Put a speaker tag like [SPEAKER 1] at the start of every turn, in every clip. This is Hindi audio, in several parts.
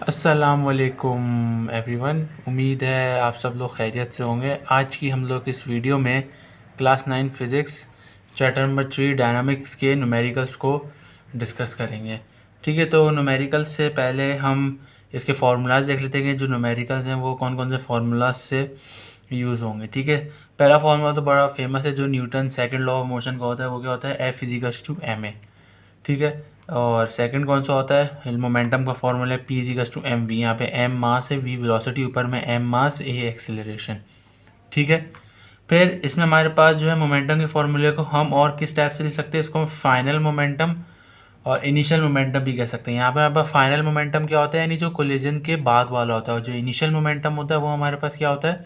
[SPEAKER 1] अस्सलामुअलैकुम एवरीवन। उम्मीद है आप सब लोग खैरियत से होंगे। आज की हम लोग इस वीडियो में class 9 physics chapter number 3 dynamics के न्यूमेरिकल्स को डिस्कस करेंगे। ठीक है, तो न्यूमेरिकल्स से पहले हम इसके फार्मूलाज देख लेते हैं कि जो न्यूमेरिकल्स हैं वो कौन कौन से फार्मूलाज से यूज़ होंगे। ठीक है, पहला फार्मूला तो बड़ा फेमस है, जो Newton second law of motion का होता है। वो क्या होता है? F इजिकल्स to M A. ठीक है, और सेकंड कौन सा होता है? मोमेंटम का फॉर्मूला है P equals to M V. यहाँ पे एम मास है, वी वेलोसिटी, ऊपर में एम मास, ए एक्सेलरेशन। ठीक है, फिर इसमें हमारे पास जो है मोमेंटम के फॉर्मूले को हम और किस टाइप से लिख सकते हैं? इसको फाइनल मोमेंटम और इनिशियल मोमेंटम भी कह सकते हैं। यहाँ पे हमारे पास फाइनल मोमेंटम क्या होता है? यानी जो कोलिजन के बाद वाला होता है। और जो इनिशियल मोमेंटम होता है वो हमारे पास क्या होता है?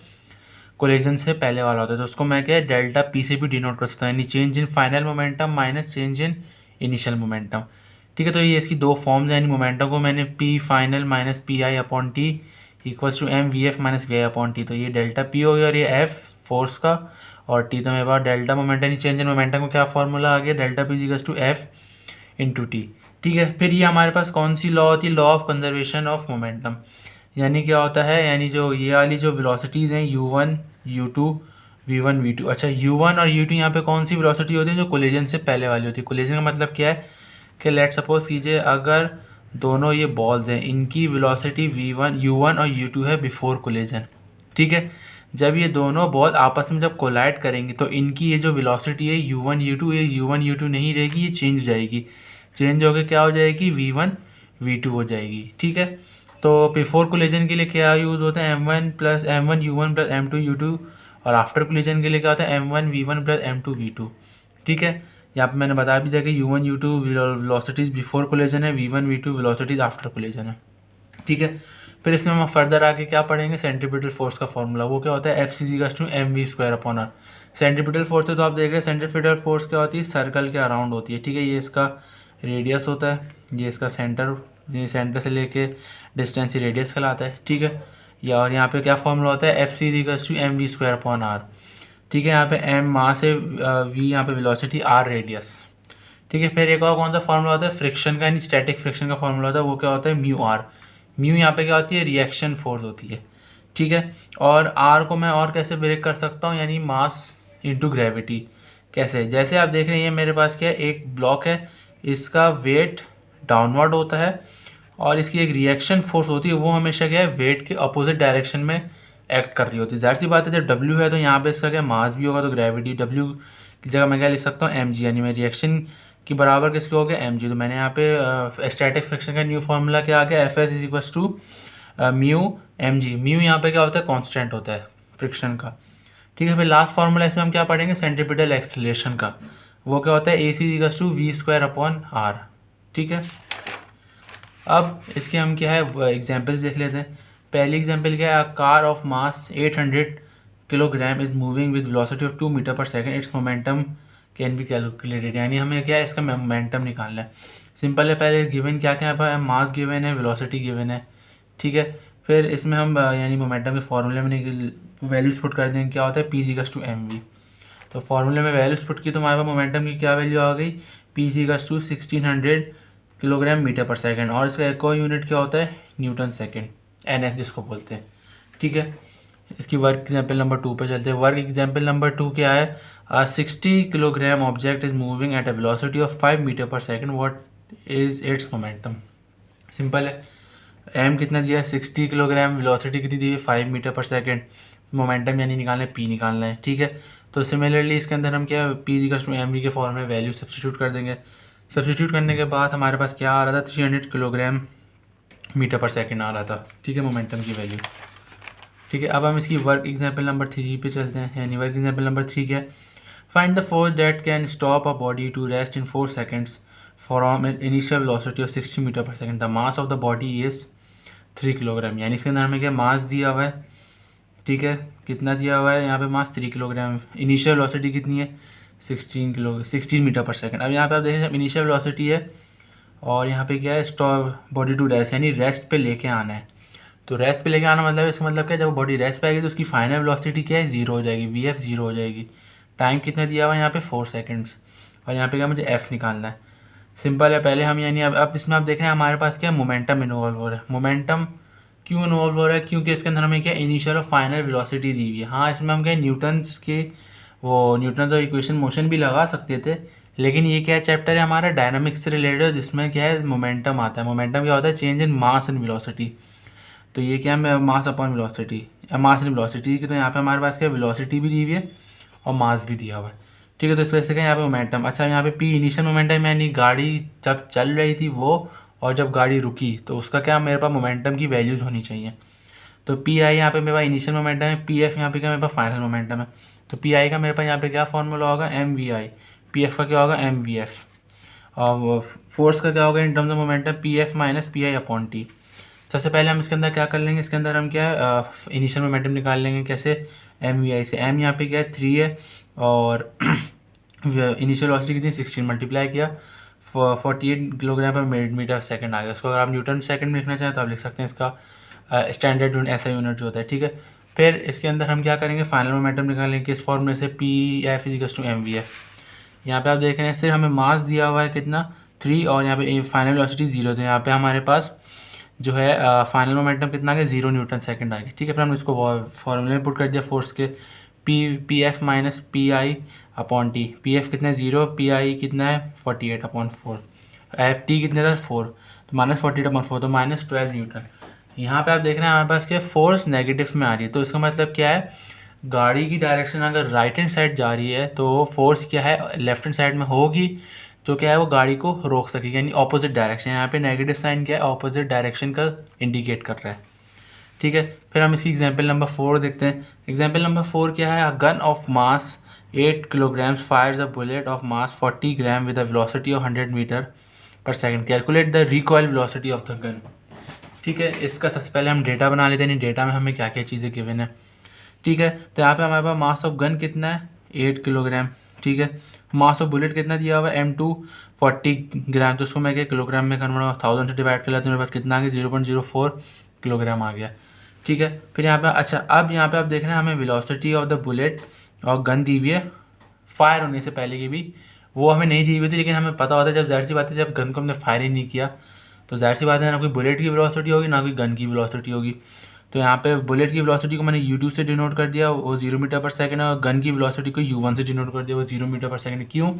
[SPEAKER 1] कोलिजन से पहले वाला होता है। तो उसको मैं क्या है, डेल्टा पी से भी डिनोट कर सकता हूँ, यानी change in final momentum minus change in initial momentum. ठीक है, तो ये इसकी दो फॉर्म्स हैं। यानी मोमेंटम को मैंने P final minus P I upon T equals to M V F minus V I upon T. तो ये डेल्टा पी हो गया और ये एफ फोर्स का, और टी तो मेरे पास डेल्टा मोमेंटम, यानी चेंज इन मोमेंटम को क्या फॉर्मूला आ गया? Delta P equals to F into T. ठीक है, फिर ये हमारे पास कौन सी लॉ होती है? Law of conservation of momentum. यानी क्या होता है? यानी जो ये वाली जो वेलोसिटीज़ हैं u1 u2 v1 v2। अच्छा, u1 और u2 यहाँ पे कौन सी वेलोसिटी होती है? जो कोलिजन से पहले वाली होती है। कोलिजन का मतलब क्या है कि लेट सपोज कीजिए अगर दोनों ये बॉल्स हैं, इनकी वेलोसिटी v1 u1 और u2 है बिफोर कोलिजन। ठीक है, जब ये दोनों बॉल आपस में जब कोलाइड करेंगी तो इनकी ये जो वेलोसिटी है u1 u2, ये u1 u2 नहीं रहेगी, ये चेंज हो जाएगी। चेंज होकर क्या हो जाएगी? v1 v2 हो जाएगी। ठीक है, तो बिफोर कोलिजन के लिए क्या यूज़ होता है? m1 u1 plus m2 u2। और आफ्टर कोलिजन के लिए क्या होता है? m1 v1 plus m2 v2। ठीक है, यहाँ पे मैंने बता भी दिया कि u1 u2 velocities before collision है, v1 v2 velocities after collision है। ठीक है, फिर इसमें हम फर्दर आके क्या पढ़ेंगे? सेंट्रीपिटल फोर्स का फॉर्मूला। वो क्या होता है? F C equals to M V square upon R. Centripetal force है तो आप देख रहे हैं सेंट्रीपिटल फोर्स क्या होती है? सर्कल के अराउंड होती है। ठीक है, ये इसका रेडियस होता है, ये इसका सेंटर, ये सेंटर से लेके डिस्टेंस ही रेडियस कहलाता है। ठीक है, या और यहाँ पे क्या फॉर्मूला होता है? F C equals to M V square upon R. ठीक है, यहाँ पे एम मास है, वी यहाँ पे वेलोसिटी, आर रेडियस। ठीक है, फिर एक और कौन सा फॉर्मूला होता है? फ्रिक्शन का, यानी स्टैटिक फ्रिक्शन का फॉर्मूला होता है। वो क्या होता है? Mu R. म्यू यहाँ पे क्या होती है? रिएक्शन फोर्स होती है। ठीक है, और आर को मैं और कैसे ब्रेक कर सकता हूँ? यानी मास इंटू ग्रेविटी। कैसे? जैसे आप देख रहे हैं मेरे पास क्या है, एक ब्लॉक है, इसका वेट डाउनवर्ड होता है और इसकी एक रिएक्शन फोर्स होती है, वो हमेशा क्या है? वेट के अपोजिट डायरेक्शन में एक्ट कर रही होती है। जाहिर सी बात है, जब डब्ल्यू है तो यहाँ पे इसका क्या मास भी होगा, तो ग्रेविटी डब्ल्यू की जगह मैं क्या लिख सकता हूँ? एम जी, यानी मैं रिएक्शन की बराबर किसके हो गया? M G. तो मैंने यहाँ पे स्टैटिक फ्रिक्शन का न्यू फार्मूला क्या आ गया? F S is equals to mu M G. Mu यहाँ पे क्या होता है? कॉन्स्टेंट होता है फ्रिक्शन का। ठीक है, फिर लास्ट फार्मूला इसमें हम क्या पढ़ेंगे? सेंट्रीपिटल एक्सेलरेशन का। वो क्या होता है? A C equals to V square upon R. ठीक है, अब इसके हम क्या है एग्जांपल्स देख लेते हैं। पहली एग्जांपल क्या है? Car of mass 800 kilogram is moving with velocity of 2 metre per second, its momentum can be calculated. यानी हमें क्या है? इसका मोमेंटम निकालना है। सिंपल है, पहले गिवन क्या क्या है? मास गिवन है, वेलोसिटी गिवन है। ठीक है, फिर इसमें हम यानी मोमेंटम के फॉर्मूले में वैल्यूज पुट कर देंगे। क्या होता है? P equals to M V. तो फॉर्मूले में वैल्यूज पुट की तो हमारे पास मोमेंटम की क्या वैल्यू आ गई? P equals to 1600 kilogram metre per second. और इसका एक और यूनिट क्या होता है? न्यूटन सेकंड, एन एस जिसको बोलते हैं। ठीक है, इसकी वर्क एग्जाम्पल नंबर 2 पे चलते हैं। वर्क एग्जाम्पल नंबर 2 क्या है? 60 kilogram object is moving at a velocity of 5 metre per second, what is its momentum. Simple है, एम कितना दिया है? 60 किलोग्राम, वेलोसिटी कितनी दी है? 5 मीटर पर सेकंड। मोमेंटम यानी निकालना है, पी निकालना है। ठीक है, तो सिमिलरली इसके अंदर हम क्या P equals to M V के फॉर्म में वैल्यू सब्स्टिट्यूट कर देंगे। सब्स्टिट्यूट करने के बाद हमारे पास क्या आ रहा था? 300 किलोग्राम मीटर पर सेकंड आ रहा था। ठीक है, मोमेंटम की वैल्यू। ठीक है, अब हम इसकी वर्क एग्जाम्पल नंबर 3 पे चलते हैं। यानी वर्क एग्जाम्पल नंबर 3 क्या है? Find the force that can stop a body to rest in 4 seconds from an initial velocity of 60 metre per second. The mass of the body is 3 kilogram. यानी इसके अंदर हमें क्या मास दिया हुआ है? ठीक है, कितना दिया हुआ है यहाँ पे? मास 3 किलोग्राम। इनिशियल वेलोसिटी कितनी है? 16 मीटर पर सेकंड। अब यहाँ पे आप देखें, जब इनिशियल वेलोसिटी है और यहाँ पे क्या है? स्टॉप बॉडी टू रेस्ट, यानी रेस्ट पे लेके आना है। तो रेस्ट पे लेके आना मतलब इसका मतलब क्या है? जब बॉडी रेस्ट पे आएगी तो उसकी फाइनल वेलोसिटी क्या है? 0 हो जाएगी, वी एफ 0 हो जाएगी। टाइम कितना दिया हुआ है यहाँ पे? 4 सेकेंड्स। और यहाँ पे क्या मुझे एफ़ निकालना है। सिंपल है। पहले हम यानी अब इसमें आप देख रहे हैं हमारे पास क्या मोमेंटम इन्वॉल्व हो रहा है। मोमेंटम क्यों इन्वॉल्व हो रहा है? क्योंकि इसके अंदर हमें क्या इनिशियल और फाइनल वेलोसिटी दी हुई है। हाँ, इसमें हम क्या न्यूटन्स के वो न्यूटन्स और इक्वेशन मोशन भी लगा सकते थे, लेकिन ये क्या चैप्टर है हमारा डायनामिक्स से रिलेटेड, जिसमें क्या है मोमेंटम आता है। मोमेंटम क्या होता है? Change in mass and velocity. तो ये क्या है? Mass upon velocity, mass and velocity की। तो यहाँ पे हमारे पास क्या वेलोसिटी भी दी हुई है और मास भी दिया हुआ है। ठीक है, तो इस वजह से क्या यहाँ पे मोमेंटम। अच्छा, यहाँ पे पी इनिशियल मोमेंटम यानी गाड़ी जब चल रही थी वो, और जब गाड़ी रुकी तो उसका क्या मेरे पास मोमेंटम की वैल्यूज़ होनी चाहिए। तो पी आई यहाँ पे मेरे पास इनिशियल मोमेंटम है, पी एफ यहाँ पे क्या मेरे पास फाइनल मोमेंटम है। तो पी आई का मेरे पास यहाँ पे क्या फॉर्मूला होगा? M V I. P F का क्या होगा? M V F. और फोर्स का क्या होगा in terms of momentum? P F minus P I upon T. सबसे पहले हम इसके अंदर क्या कर लेंगे? इसके अंदर हम क्या है इनिशियल मोमेंटम निकाल लेंगे। कैसे? एम वी आई से। एम यहाँ पे क्या है? 3 है, और इनिशियल वेलोसिटी कितनी? 16 मल्टीप्लाई किया 48 किलोग्राम पर मीटर सेकंड आ गया। उसको अगर आप न्यूटन सेकंड में लिखना चाहें तो आप लिख सकते हैं इसका स्टैंडर्ड यूनिट, ऐसा यूनिट जो होता है। ठीक है, फिर इसके अंदर हम क्या करेंगे? फाइनल मोमेंटम निकालेंगे किस फॉर्मूले से? P F इजिकल्स to M V F. यहाँ पे आप देख रहे हैं सिर्फ हमें मास दिया हुआ है कितना? 3, और यहाँ पे फाइनल वेलोसिटी 0। तो यहाँ पे हमारे पास जो है फाइनल मोमेंटम कितना आ गया? 0 न्यूटन सेकंड आ गया। ठीक है, फिर हमने इसको फॉर्मूले में पुट कर दिया फोर्स के। P F minus P I upon T. P F कितना है? 0, पी आई कितना है? 48 अपॉन 4। एफ टी कितने था? 4, तो माइनस 48 अपॉन 4, तो माइनस 12 न्यूटन। यहाँ पे आप देख रहे हैं हमारे पास क्या फोर्स नेगेटिव में आ रही है। तो इसका मतलब क्या है? गाड़ी की डायरेक्शन अगर राइट हैंड साइड जा रही है तो फोर्स क्या है? लेफ्ट हैंड साइड में होगी, जो क्या है वो गाड़ी को रोक सकेगी, यानी ऑपोजिट डायरेक्शन। यहाँ पे नेगेटिव साइन क्या है? ऑपोजिट डायरेक्शन का इंडिकेट कर रहा है। ठीक है, फिर हम इसकी एग्जांपल नंबर 4 देखते हैं। एग्जांपल नंबर 4 क्या है? A gun of mass 8 kilograms fires a bullet of mass 40 gram with a velocity of 100 metre per second. Calculate the recoil velocity of the gun. ठीक है, इसका सबसे पहले हम डेटा बना लेते हैं। नहीं, डेटा में हमें क्या क्या चीज़ें गिवन है। ठीक है, तो यहाँ पे हमारे पास मास ऑफ गन कितना है? 8 किलोग्राम। ठीक है, मास ऑफ बुलेट कितना दिया हुआ है? M2 40 ग्राम। तो उसको मैं क्या किलोग्राम में कन्वर्ट 1000 से डिवाइड कर लेते हैं, मेरे पास कितना आ गया? 0.04 किलोग्राम आ गया। ठीक है, फिर यहाँ पे अच्छा, अब यहाँ पे आप देख रहे हैं हमें वेलोसिटी ऑफ द बुलेट और गन दी हुई है फायर होने से पहले की भी। वो हमें नहीं दी हुई थी, लेकिन हमें पता होता है जब जाहिर सी बात है जब गन को हमने फायर ही नहीं किया तो जाहिर सी बात है ना कोई बुलेट की वेलोसिटी होगी ना कोई गन की वेलोसिटी होगी। तो यहाँ पे बुलेट की वेलोसिटी को मैंने u2 से डिनोट कर दिया, वो 0 मीटर पर सेकंड है, और गन की वेलोसिटी को u1 से डिनोट कर दिया, वो 0 मीटर पर सेकंड। क्यों?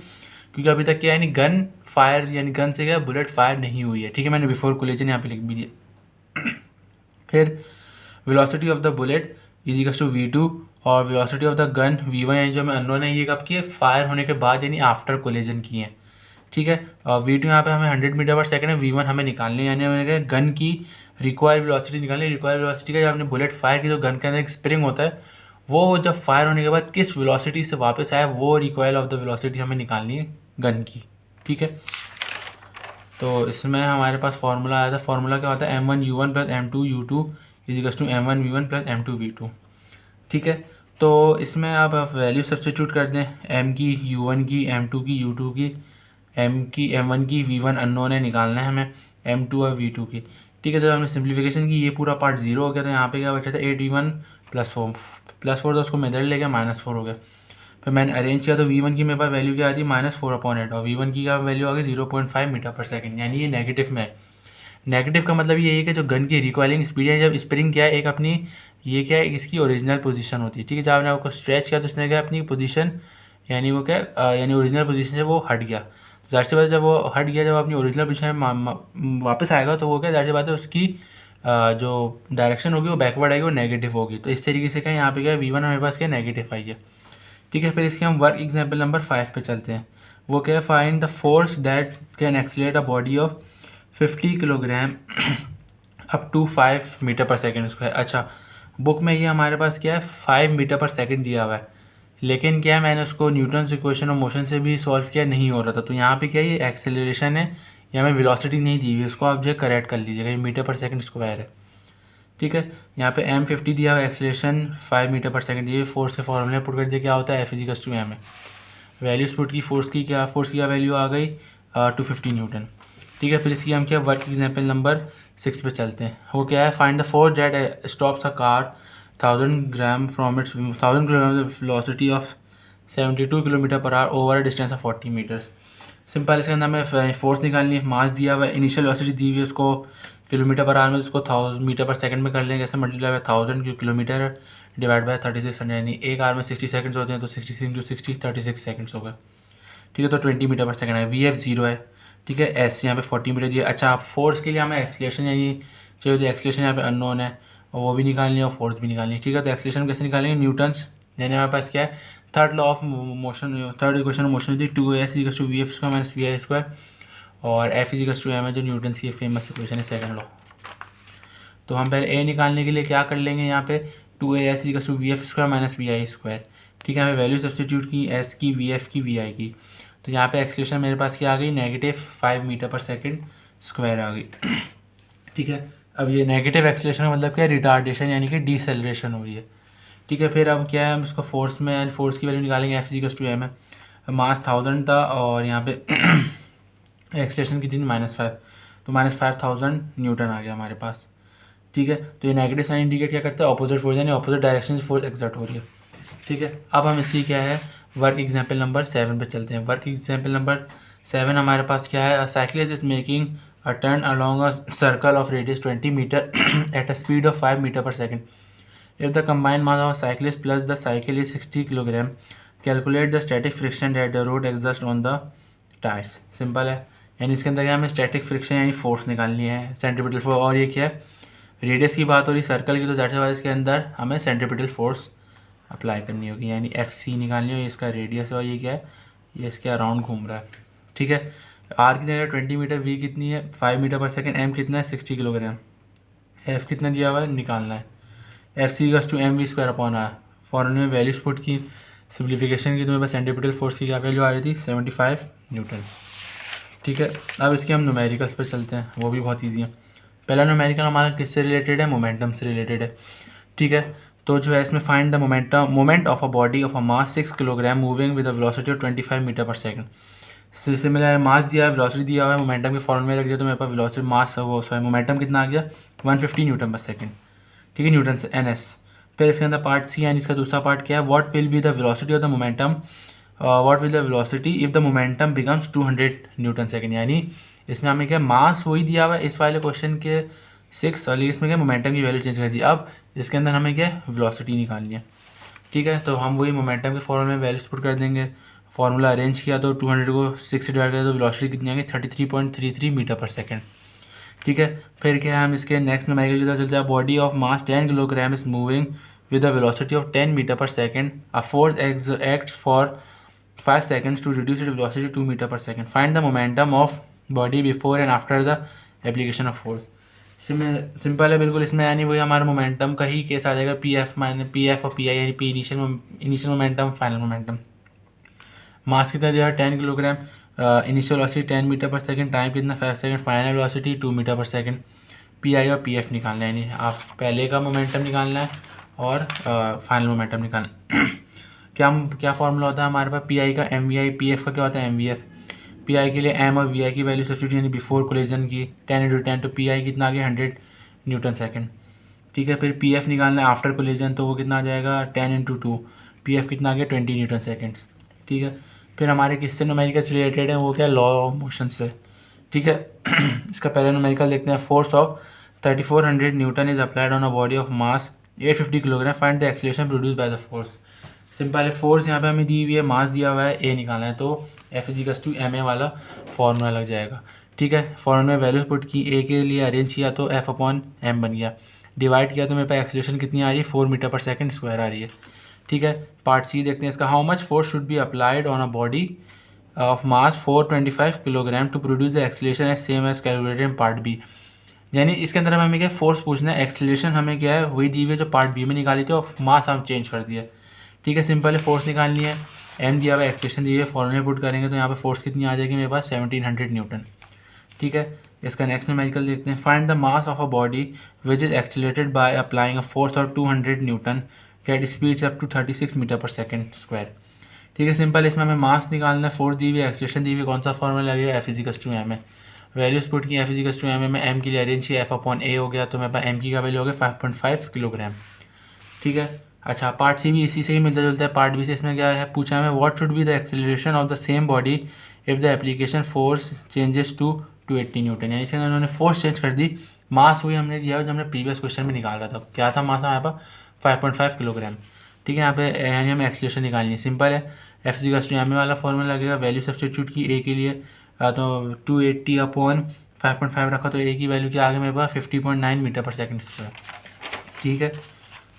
[SPEAKER 1] क्योंकि अभी तक क्या है, यानी गन फायर यानी गन से क्या बुलेट फायर नहीं हुई है। ठीक है, मैंने बिफोर कोलिजन यहाँ पे लिख भी दिया। फिर velocity of the bullet is equals to v2, और velocity of the gun v1, यानी जो हमें अननोन है ये कब की है? फायर होने के बाद, यानी आफ्टर कोलिजन की है। ठीक है, और v2 यहाँ पे हमें 100 मीटर पर सेकंड है, v1 हमें निकालनी है, यानी हमें गन की रिक्वायर्ड वेलोसिटी निकालनी है। रिक्वायर्ड वेलोसिटी का जब आपने बुलेट फायर की तो गन के अंदर एक स्प्रिंग होता है, वो जब फायर होने के बाद किस वेलोसिटी से वापस आया वो रिक्वायर ऑफ द वेलोसिटी हमें निकालनी है गन की। ठीक है, तो इसमें हमारे पास फार्मूला आया था। फार्मूला क्या होता है? m1u1 plus m2u2 is equals to m1v1 plus m2v2। ठीक है, तो इसमें आप वैल्यू सब्स्टिट्यूट कर दें, m की u1 की, m2 की, u2 की, m1 की, v1 अननोन है, निकालना है हमें m2 और v2 की। ठीक है, तो हमने सिंप्लीफिकेशन की, ये पूरा पार्ट 0 हो गया, तो यहाँ पे क्या बचा था? 8v1 प्लस 4 तो उसको मैं इधर ले गया, -4 हो गया। फिर मैंने अरेंज किया तो v1 की मेरे पास वैल्यू क्या आती है? -4/8, और v1 की क्या वैल्यू आ गई? 0.5 मीटर पर सेकंड, यानी ये नेगेटिव में है। नेगेटिव का मतलब ये है कि जो गन की रिकॉइलिंग स्पीड है, जब स्प्रिंग क्या है एक अपनी, ये क्या है इसकी ओरिजिनल पोजीशन होती है। ठीक है, जब आपने आपको स्ट्रेच किया तो इसने क्या अपनी पोजीशन, यानी वो क्या यानी ओरिजिनल पोजीशन से वो हट गया। जाहिर सी बात है जब वो हट गया, जब अपनी ओरिजिनल पोजीशन में वापस आएगा तो वो क्या जाहिर सी बात है उसकी जो डायरेक्शन होगी वो बैकवर्ड आएगी, वो नेगेटिव होगी। तो इस तरीके से क्या यहाँ पे क्या v1 हमारे पास क्या नेगेटिव आई है। ठीक है, फिर इसके हम वर्क एग्जाम्पल नंबर 5 पे चलते हैं। वो क्या है? Find the force that can accelerate a body of 50 kilogram up to 5 metre per second square. अच्छा, बुक में ये हमारे पास क्या है? 5 मीटर पर सेकेंड दिया हुआ है, लेकिन क्या है मैंने उसको न्यूटन्स इक्वेशन ऑफ मोशन से भी सॉल्व किया, नहीं हो रहा था। तो यहाँ पे क्या ये एक्सेलरेशन है, या हमें वेलोसिटी नहीं दी हुई, उसको आप जो करेक्ट कर लीजिएगा, ये मीटर पर सेकंड स्क्वायर है। ठीक है, यहाँ पे m50 दिया हुआ है, एक्सेलरेशन 5 मीटर पर सेकंड, ये फोर्स के फॉर्मूले पुट कर दिया, क्या होता है? F=m है। वैल्यूज पुट की, फोर्स की क्या वैल्यू आ गई? 250 न्यूटन। ठीक है, फिर इसकी हम क्या वर्क एग्जाम्पल नंबर 6 पे चलते हैं। वो क्या है? Find the force that stops a car 1000 gram from its 1000 kilometre velocity of 72 kilometre per hour over a distance of 40 metres. Simple इसके अंदर हमें फोर्स निकालनी है, मास दिया हुआ है, इनिशियल वेलोसिटी दी हुई है उसको किलोमीटर पर आवर में, उसको 1000 मीटर पर सेकंड में कर लेंगे, ऐसे multiply by 1000 kilometre divide by 3600, यानी एक आवर में 60 सेकंड्स होते हैं, तो 66 इंटू 60 36 सेकंड्स हो गए। ठीक है, तो 20 मीटर पर सेकंड है। वी एफ 0 है। ठीक है, एस यहाँ पे 40 मीटर दिया। अच्छा, आप फोर्स के लिए हमें एक्सलेशन यानी चाहिए, तो एक्सलेशन यहाँ पे अननोन है और वो भी निकालनी है और फोर्स भी निकालनी है। ठीक है, तो एक्सलेशन कैसे निकालेंगे, न्यूटन्स, यानी हमारे पास क्या है, third law of motion, third equation of motion थी 2s equals to V F square minus V I square, और एफ इक्वल्स टू एम है जो न्यूटन्स की फेमस इक्वेशन है, सेकंड लॉ। तो हम पहले ए निकालने के लिए क्या कर लेंगे, यहाँ पे 2as equals to V F square minus V I square. ठीक है, हमें वैल्यू सब्सटीट्यूट की, एस की, वी एफ की, वी आई की, तो यहाँ पे एक्सलेशन मेरे पास क्या आ गई, -5 मीटर पर सेकंड स्क्वायर आ गई। ठीक है, अब ये नेगेटिव एक्सलेशन का मतलब क्या है, रिटार्डेशन यानी कि डिसेलरेशन हो रही है। ठीक है, फिर अब क्या है, हम इसको फोर्स में, फोर्स की वैल्यू निकालेंगे, एफ इक्वल्स टू एम है, मास 1000 था और यहाँ पे एक्सलेशन कितनी थी, -5, तो -5000 न्यूटन आ गया हमारे पास। ठीक है, तो ये नेगेटिव साइन इंडिकेट क्या करता है, ऑपोजिट फोर्स, यानी ऑपोजिट डायरेक्शन से फोर्स एक्सर्ट हो रही है। ठीक है, अब हम इसकी क्या है, वर्क एग्जाम्पल नंबर 7 पे चलते हैं। वर्क एग्जाम्पल नंबर 7 हमारे पास क्या है, cyclist is making a turn along a circle of radius 20 metre at a speed of 5 metre per second. If the combined mass of cyclist plus the cycle is 60 kilogram, calculate the static friction that the road exert on the tyres. Simple है, यानी इसके अंदर क्या हमें स्टैटिक फ्रिक्शन यानी फोर्स निकालनी है, सेंट्रीपिटल फोर्स, और ये क्या है, रेडियस की बात हो रही सर्कल की, तो दैट वाइज इसके अंदर हमें सेंट्रीपिटल फोर्स अप्लाई करनी होगी, यानी एफ सी निकालनी होगी, इसका रेडियस है और ये क्या है, ये इसके अराउंड घूम रहा है। ठीक है, आर की जगह 20 मीटर, वी कितनी है 5 मीटर पर सेकंड, एम कितना है 60 किलोग्राम, एफ कितना दिया हुआ है निकालना है, F C equals to M V square upon R. फॉर्मूले में वैल्यूज पुट की, सिम्प्लीफिकेशन की, तो मेरे पास सेंट्रीपिटल फोर्स की क्या वैल्यू आ रही थी, 75 न्यूटन। ठीक है, अब इसके हम न्यूमेरिकल्स पर चलते हैं, वो भी बहुत ईजी है। पहला न्यूमेरिकल हमारा किससे रिलेटेड है, मोमेंटम से रिलेटेड है। ठीक है, तो जो है इसमें find the moment of a body of a mass 6 kilogram moving with a velocity of 25 metre per second. Similar mass दिया है, वेलोसिटी दिया हुआ है, मोमेंटम के फॉर्मूले में रख दिया, तो मेरे पास वेलोसिटी मास वो सॉरी मोमेंटम कितना आ गया, 150 न्यूटन पर सेकंड। ठीक है, न्यूटन से एन एस। फिर इसके अंदर पार्ट सी यानी इसका दूसरा पार्ट क्या है, what will be the velocity of the momentum, what will the velocity if the momentum becomes 200 Newton second. यानी इसमें हमें क्या मास वही दिया हुआ है इस वाले क्वेश्चन के 6, और इसमें क्या मोमेंटम की वैल्यू चेंज कर दी। अब इसके अंदर हमें क्या वेलोसिटी निकालनी है। ठीक है, तो हम वही मोमेंटम के फॉर्मूले में वैल्यूज पुट कर देंगे। फार्मूला अरेंज किया तो 200 को 6 से डिवाइड किया तो वेलोसिटी कितनी आ गई, 33.33 मीटर पर सेकंड। ठीक है, फिर क्या है, हम इसके नेक्स्ट में माइकल की तरफ चलते हैं। Body of mass 10 kilogram is moving with a velocity of 10 metre per second, a force acts for 5 seconds to reduce its velocity to 2 metre per second. Find the momentum of body before and after the application of force. Simple है बिल्कुल, इसमें यानी वही हमारा मोमेंटम का ही केस आ जाएगा, P F minus P F और पी आई, यानी P initial momentum, final momentum. Mass कितना दिया है 10 kilogram, initial velocity 10 metre per second, time कितना 5 second, final velocity 2 metre per second. P I और पी एफ निकालना है, यानी आप पहले का मोमेंटम निकालना है और फाइनल मोमेंटम निकालना क्या फार्मूला होता है हमारे पास, पी आई का M V I, P F का क्या होता है M V F. P I के लिए एम और वी आई की वैल्यू सब्सिट्यूट यानी बिफोर कोलिजन की 10 × 10, तो पी आई कितना आ गया 100 न्यूटन सेकंड। ठीक है, फिर पी एफ निकालना है आफ्टर कोलिजन, तो वो कितना आ जाएगा 10 × 2, पी एफ कितना आ गया 20 न्यूटन सेकंड। ठीक है, फिर हमारे किससे न्यूमेरिकल से रिलेटेड है, वो क्या लॉ ऑफ मोशन से। ठीक है, इसका पहला न्यूमेरिकल देखते हैं। Force of 3400 Newton is applied on a body of mass 850 kilogram, find the acceleration produce by the force. Simple है, फोर्स यहाँ पे हमें दी हुई है, मास दिया हुआ है, ए निकालना है, तो F equals to M A वाला फॉर्मूला लग जाएगा। ठीक है, फॉर्मूला में वैल्यू पुट की, ए के लिए अरेंज किया तो एफ अपॉन एम बन गया, डिवाइड किया तो मेरे पास एक्सीलरेशन कितनी आ रही है 4 मीटर पर सेकंड स्क्वायर आ रही है। ठीक है, पार्ट सी देखते हैं इसका। How much force should be applied on a body of mass 425 kilogram to produce the acceleration as same as calculated in part B. यानी इसके अंदर हमें क्या फोर्स पूछना है, एक्सीलरेशन हमें क्या है वही दी हुई है जो पार्ट बी में निकाली थी और मास हम चेंज कर दिया। ठीक है, सिंपल है, फोर्स निकालनी है, एम दिया हुआ है, एक्सप्रेशन दी हुई है, फॉर्मूले पुट करेंगे तो यहाँ पे फोर्स कितनी आ जाएगी मेरे पास 1700 न्यूटन। ठीक है, इसका नेक्स्ट न्यूमेरिकल देखते हैं। Find the mass of a body which is accelerated by applying a force of 200 newton that speeds up to 36 metre per second square. ठीक है, सिंपल, इसमें हमें मास निकालना है, फोर्स दी हुई है, एक्सीलरेशन दी हुई है, कौन सा फॉर्मूला लगेगा, एफ इक्वल्स टू एम है। वैल्यूज पुट की, एफ इक्वल्स टू एम है, एम के लिए अरेंज किया, एफ अपॉन ए हो गया, तो मेरे पास एम की का वैल्यू हो गया 5.5 किलोग्राम। ठीक है, अच्छा, पार्ट सी भी इसी से ही मिलता जुलता है पार्ट बी से। इसमें क्या है पूछा हमें, what should be the acceleration of the same body if the application force changes to 280 newton, यानी इसके अंदर उन्होंने फोर्स चेंज कर दी, मास वही हमने दिया जो हमने प्रीवियस क्वेश्चन में निकाला था। क्या था मास हमारे पास 5.5 किलोग्राम। ठीक है, यहाँ पे यानी हमें एक्सेलरेशन निकालनी है। सिंपल है, एफ सी का एम ए वाला फॉर्मूला लगेगा, वैल्यू सब्स्टिट्यूट की ए के लिए तो 280 अपॉन 5.5 रखा तो ए की वैल्यू क्या आ गई मेरे पास 50.9 मीटर पर सेकंड स्क्वायर। ठीक है,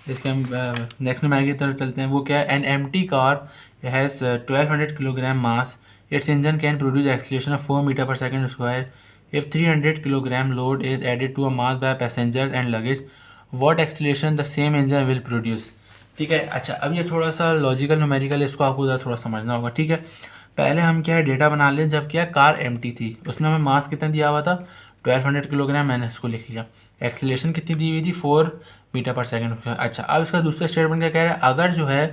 [SPEAKER 1] इसके हम नेक्स्ट नंबर की तरफ चलते हैं। वो क्या है, N M T car has 1200 kilogram mass, its engine can produce acceleration of 4 metre per second square if 300 kilogram load is added to a mass by passengers and luggage, what acceleration the same engine will produce. ठीक है, अच्छा अब ये थोड़ा सा लॉजिकल न्यूमेरिकल, इसको आपको ज़रा थोड़ा समझना होगा। ठीक है, पहले हम क्या है डेटा बना लें, जब क्या कार एम्प्टी थी उसमें हमें मास कितना दिया हुआ था 1200 किलोग्राम, मैंने इसको लिख लिया। एक्सीलरेशन कितनी दी हुई थी 4 मीटर पर सेकंड। अच्छा अब इसका दूसरा स्टेटमेंट क्या कह रहा है, अगर जो है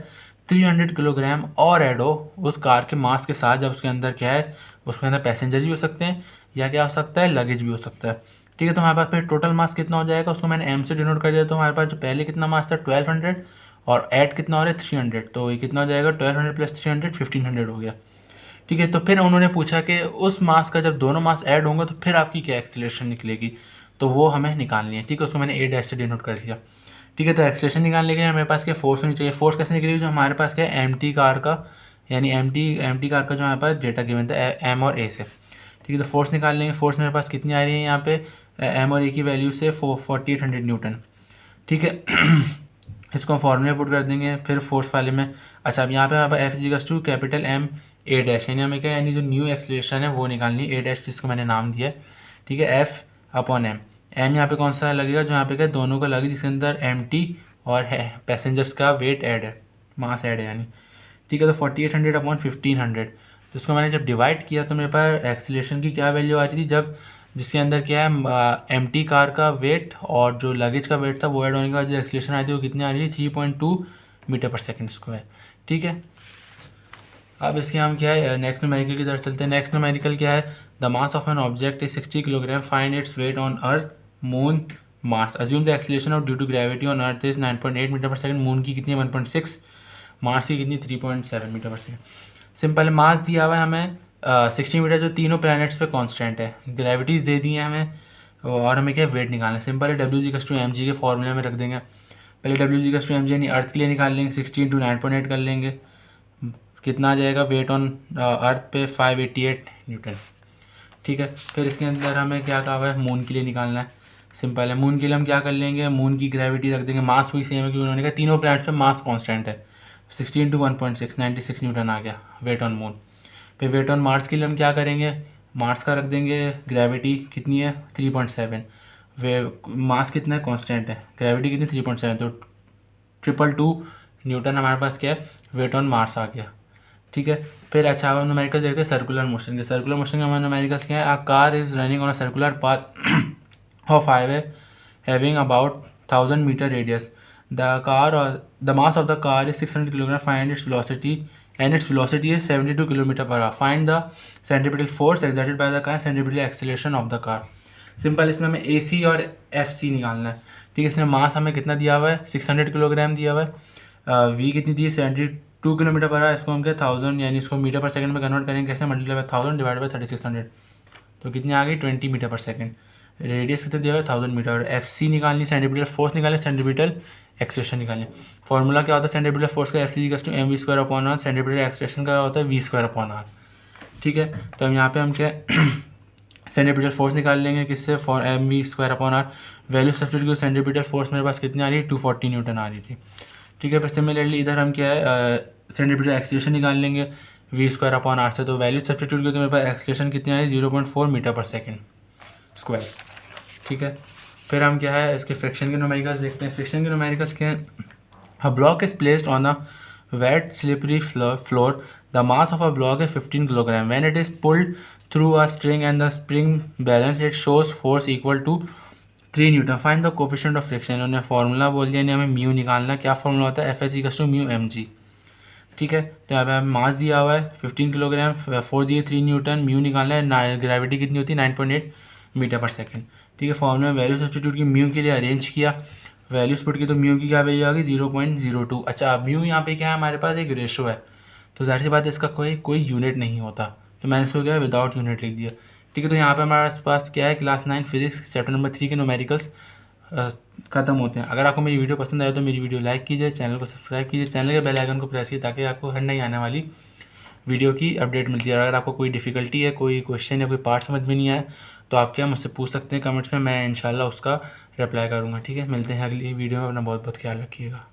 [SPEAKER 1] 300 किलोग्राम और ऐड हो उस कार के मास के साथ, जब उसके अंदर क्या है उसके अंदर पैसेंजर भी हो सकते हैं या क्या हो सकता है लगेज भी हो सकता है। ठीक है, तो हमारे पास फिर टोटल मास कितना हो जाएगा, उसको मैंने एम से डिनोट कर दिया। तो हमारे पास जो पहले कितना मास था 1200 और ऐड कितना हो रहा है 300, तो ये कितना हो जाएगा 1200 प्लस 300 1500 हो गया। ठीक है, तो फिर उन्होंने पूछा कि उस मास का जब दोनों मास ऐड होंगे तो फिर आपकी क्या एक्सीलरेशन निकलेगी, तो वो हमें निकालनी है। ठीक है, उसको मैंने ए डैश से डिनोट कर दिया। ठीक है, तो एक्सीलरेशन निकालने के लिए हमारे पास क्या फोर्स होनी चाहिए। फोर्स कैसे निकलेगी, जो हमारे पास क्या है एम टी कार का, यानी एम टी कार का जो हमारे पास डेटा गिवन था एम और ए से। ठीक है, तो फोर्स निकाल लेंगे। फोर्स मेरे पास कितनी आ रही है यहाँ पे एम और ए की वैल्यू से 4800 न्यूटन। ठीक है इसको हम फॉर्मूले पुट कर देंगे फिर फोर्स वाले में। अच्छा अब यहाँ पे हमारे पास F equals to capital M A dash, यानी हमें क्या यानी जो न्यू एक्सीलरेशन है वो निकालनी है, ए डैश जिसको मैंने नाम दिया है। ठीक है, एफ अपॉन एम, एम यहाँ पे कौन सा लगेगा, जो यहाँ पे क्या दोनों का लगे जिसके अंदर एम टी और है पैसेंजर्स का वेट ऐड है, मास ऐड है यानी। ठीक है, तो 4800 अपॉन 1500, तो उसको मैंने जब डिवाइड किया तो मेरे पास एक्सीलरेशन की क्या वैल्यू आ रही थी, जब जिसके अंदर क्या है एम टी कार का वेट और जो लगेज का वेट था वो ऐड होने के बाद जो एक्सीलरेशन आई थी वो कितनी आ रही थी 3.2 मीटर पर सेकंड स्क्वायर। ठीक है, अब इसके हम क्या है नेक्स्ट न्यूमेरिकल की तरफ चलते हैं। नेक्स्ट न्यूमेरिकल क्या है, the mass of an object is 60 kilogram, find its weight on earth moon mars, assume the acceleration of due to gravity on earth is 9.8 metre per second, moon की कितनी 1.6, मार्स की कितनी 3.7 मीटर पर सेकंड। सिंपल मास दिया हुआ है हमें 60 मीटर, जो तीनों प्लैनेट्स पे कांस्टेंट है, ग्रेविटीज़ दे दी है हमें और हमें क्या वेट निकालना है। सिंपल है W G equals to M G के फॉर्मूले में रख देंगे। पहले W G equals to M G यानी अर्थ के लिए निकाल लेंगे, 60 × 9.8 कर लेंगे, कितना आ जाएगा वेट ऑन अर्थ पे 588 न्यूटन। ठीक है, फिर इसके अंदर हमें क्या कहा हुआ है मून के लिए निकालना है। सिंपल है, मून के लिए हम क्या कर लेंगे, मून की ग्रेविटी रख देंगे, मास वही सेम है क्योंकि उन्होंने कहा तीनों प्लैनेट्स पे मास कांस्टेंट है, 60 × 1.6 96 न्यूटन आ गया वेट ऑन मून। फिर वेट ऑन मार्स के लिए हम क्या करेंगे, मार्स का रख देंगे ग्रेविटी कितनी है 3.7, वे मास कितना है कांस्टेंट है, ग्रेविटी कितनी 3.7, तो 222 न्यूटन हमारे पास क्या है वेट ऑन मार्स आ गया। ठीक है, फिर अच्छा हम न्यूमेरिकल्स देखते हैं सर्कुलर मोशन के। सर्कुलर मोशन के हमारे न्यूमेरिकल्स क्या है, a car is running on a circular path of highway having about 1000 metre radius, the mass of the car is 600 kilogram, find its velocity and its velocity is 72 km/h. Find the centripetal force exerted by the car and centripetal acceleration of the car. Simple, इसमें हमें ए सी और एफ सी निकालना है। ठीक है, इसमें मास हमें कितना दिया हुआ है 600 किलोग्राम दिया हुआ है, वी कितनी दी है 72 km/h, इसको हम क्या 1000 यानी इसको मीटर पर सेकंड में कन्वर्ट करेंगे, कैसे मल्टीप्लाई बाय 1000 डिवाइड बाय 3600, तो कितनी आ गई 20 मीटर पर सेकंड। रेडियस कितना दिया हुआ है 1000 मीटर, और एफ सी निकालनी, सेंटीमीटर फोर्स निकालनी, सेंटीमीटर एक्सेलरेशन निकालनी। फॉर्मूला क्या होता है सेंटीमीटर फोर्स का, F C equals to M V square upon R, centimetre acceleration का होता है वी स्क्वायर अपॉन आर। ठीक है, तो हम यहाँ पे हम क्या सेंटीमीटर फोर्स निकाल लेंगे किससे, for M V square upon R, value substitute centimetre force मेरे पास कितनी आ रही है 240 न्यूटन आ रही थी। ठीक है, फिर सिमिलरली इधर हम क्या है सेंटीमीटर एक्सेलरेशन निकाल लेंगे वी स्क्वायर अपॉन आर से, तो वैल्यू सब्स्टिट्यूट की तो मेरे पास एक्सेलरेशन कितनी आई 0.4 मीटर पर सेकेंड स्क्वायर। ठीक है, फिर हम क्या है इसके फ्रिक्शन के न्यूमेरिकल्स देखते हैं। फ्रिक्शन के न्यूमेरिकल्स क्या है, a block is placed on a wet slippery floor, the mass of a block is 15 kilogram, when it is pulled through a string and the spring balance it shows force equal to 3 Newton, find the coefficient of friction. उन्होंने फार्मूला बोल दिया, नहीं हमें म्यू निकालना, क्या फार्मूला होता है F H equals to mu M G. ठीक है, तो यहाँ पे मास दिया हुआ है 15 किलोग्राम, फोर्स दिए 3 न्यूटन, म्यू निकालना है, ग्रेविटी कितनी होती है 9.8 मीटर पर सेकेंड। ठीक है, फॉर्मूला में वैल्यू सब्स्टिट्यूट की, म्यू के लिए अरेंज किया, वैल्यूज पुट की, तो म्यू की क्या वैल्यू आ गई 0.02। अच्छा अब म्यू यहाँ पे क्या है हमारे पास एक रेशो है, तो जाहिर सी बात है इसका कोई यूनिट नहीं होता। तो मैंने इसको क्या विदाउट यूनिट लिख दिया। ठीक है, तो यहाँ पे हमारे पास क्या है, क्लास 9 फिजिक्स चैप्टर नंबर 3 के न्यूमेरिकल्स ख़त्म होते हैं। अगर आपको मेरी वीडियो पसंद आए तो मेरी वीडियो लाइक कीजिए, चैनल को सब्सक्राइब कीजिए, चैनल के बेल आइकन को प्रेस कीजिए ताकि आपको हर नई आने वाली वीडियो की अपडेट मिलती है। और अगर आपको कोई डिफ़िकल्टी है, कोई क्वेश्चन या कोई पार्ट समझ में नहीं आया तो आप क्या मुझसे पूछ सकते हैं कमेंट्स में, मैं इंशाल्लाह उसका रिप्लाई करूँगा। ठीक है, मिलते हैं अगली वीडियो में, अपना बहुत बहुत ख्याल रखिएगा।